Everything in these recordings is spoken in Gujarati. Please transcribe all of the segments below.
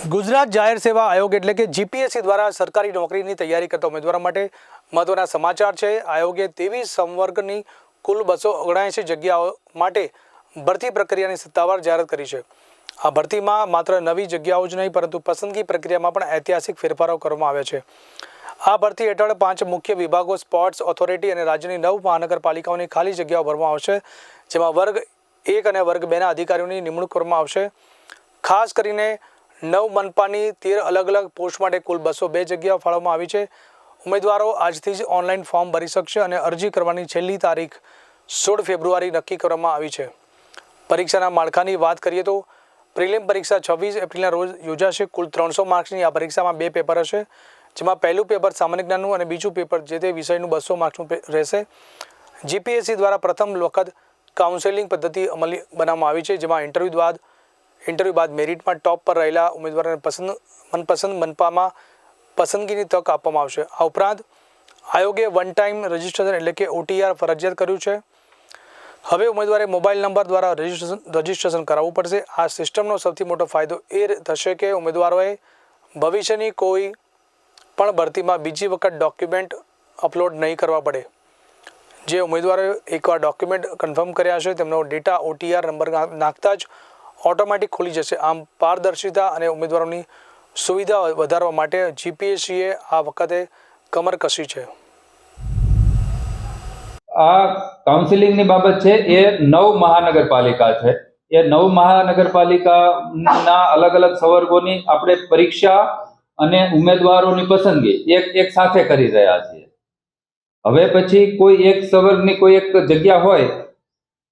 ગુજરાત જાહેર સેવા આયોગ એટલે કે જીપીએસસી દ્વારા સરકારી નોકરીની તૈયારી કરતા ઉમેદવારો માટે મહત્વના સમાચાર છે। આયોગે 23 સંવર્ગની કુલ 279 જગ્યાઓ માટે ભરતી પ્રક્રિયાની સત્તાવાર જાહેરાત કરી છે। આ ભરતીમાં માત્ર નવી જગ્યાઓ જ નહીં પરંતુ પસંદગી પ્રક્રિયામાં પણ ઐતિહાસિક ફેરફારો કરવામાં આવ્યા છે। આ ભરતી હેઠળ 5 મુખ્ય વિભાગો સ્પોર્ટ્સ ઓથોરિટી અને રાજ્યની 9 મહાનગરપાલિકાઓની ખાલી જગ્યાઓ ભરવામાં આવશે, જેમાં વર્ગ 1 અને વર્ગ 2ના અધિકારીઓની નિમણૂક કરવામાં આવશે। ખાસ કરીને 9 મનપાની 13 અલગ અલગ પોસ્ટ માટે કુલ 202 જગ્યાઓ ફાળવવામાં આવી છે। ઉમેદવારો આજથી જ ઓનલાઈન ફોર્મ ભરી શકશે અને અરજી કરવાની છેલ્લી તારીખ 16 ફેબ્રુઆરી નક્કી કરવામાં આવી છે। પરીક્ષાના માળખાની વાત કરીએ તો પ્રિલિમ પરીક્ષા 26 એપ્રિલના રોજ યોજાશે। કુલ 300 માર્ક્સની આ પરીક્ષામાં 2 પેપર હશે, જેમાં પહેલું પેપર સામાન્ય જ્ઞાનનું અને બીજું પેપર જે તે વિષયનું 200 માર્ક્સનું રહેશે। જીપીએસસી દ્વારા પ્રથમ વખત કાઉન્સેલિંગ પદ્ધતિ અમલી બનાવવામાં આવી છે, જેમાં ઇન્ટરવ્યૂ બાદ મેરિટમાં ટોપ પર રહેલા ઉમેદવારોને મનપસંદ મનપામાં પસંદગીની તક આપવામાં આવશે। આ ઉપરાંત આયોગે વન ટાઈમ રજિસ્ટ્રેશન એટલે કે OTR ફરજિયાત કર્યું છે। હવે ઉમેદવારે મોબાઈલ નંબર દ્વારા રજિસ્ટ્રેશન કરાવવું પડશે। આ સિસ્ટમનો સૌથી મોટો ફાયદો એ થશે કે ઉમેદવારોએ ભવિષ્યની કોઈ પણ ભરતીમાં બીજી વખત ડોક્યુમેન્ટ અપલોડ નહીં કરવા પડે। જે ઉમેદવારોએ એકવાર ડોક્યુમેન્ટ કન્ફર્મ કર્યા છે તેમનો ડેટા OTR નંબર નાખતા જ ઓટોમેટિક ખુલી જશે। આમ પારદર્શિતા અને ઉમેદવારોની સુવિધા વધારવા માટે જીપીએસસીએ આ વખતે કમર કસી છે। આ કાઉન્સિલિંગની બાબત છે એ 9 મહાનગરપાલિકા છે। એ 9 મહાનગરપાલિકાના અલગ અલગ સંવર્ગોની આપણે પરીક્ષા અને ઉમેદવારોની પસંદગી એક સાથે કરી રહ્યા છીએ। હવે પછી કોઈ એક સંવર્ગની કોઈ એક જગ્યા હોય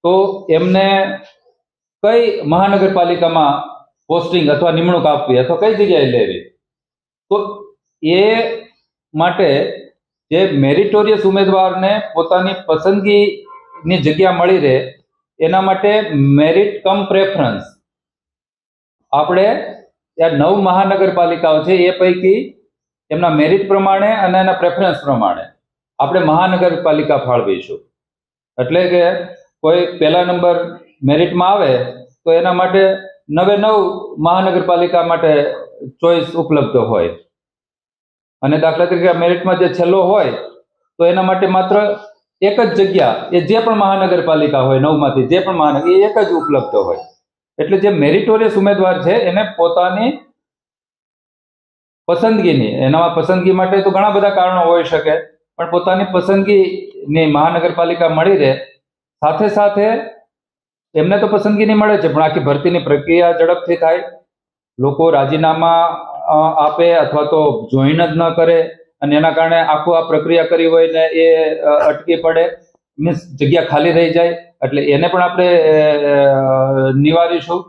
તો એમને કઈ મહાનગરપાલિકામાં પોસ્ટિંગ અથવા નિમણૂક આપવી અથવા કઈ જગ્યાએ લેવી, તો એ માટે જે મેરિટોરિયસ ઉમેદવારને પોતાની પસંદગીની જગ્યા મળી રહે એના માટે મેરિટ કમ પ્રેફરન્સ આપણે આ 9 મહાનગરપાલિકાઓ છે એ પૈકી એમના મેરિટ પ્રમાણે અને એના પ્રેફરન્સ પ્રમાણે આપણે મહાનગરપાલિકા ફાળવીશું। એટલે કે કોઈ પહેલા નંબર મેરિટમાં આવે તો એના માટે 9 મહાનગરપાલિકા માટે ચોઈસ ઉપલબ્ધ હોય, અને દાખલા તરીકે મેરિટમાં જે છેલ્લો હોય તો એના માટે માત્ર એક જ જગ્યા એ જે પણ મહાનગરપાલિકા હોય 9 માંથી જે પણ મહાનગર એ એક જ ઉપલબ્ધ હોય। એટલે જે મેરિટોરિયસ ઉમેદવાર છે એને પોતાની પસંદગીની એનામાં પસંદગી માટે તો ઘણા બધા કારણો હોઈ શકે, પણ પોતાની પસંદગીની મહાનગરપાલિકા મળી રહે, સાથે સાથે એમને તો પસંદગી નહીં મળે છે પણ આખી ભરતીની પ્રક્રિયા ઝડપથી થાય, લોકો રાજીનામા આપે અથવા તો જોઈન જ ન કરે અને એના કારણે આખું આ પ્રક્રિયા કરી હોય ને એ અટકી પડે, મીન્સ જગ્યા ખાલી રહી જાય, એટલે એને પણ આપણે નિવારીશું।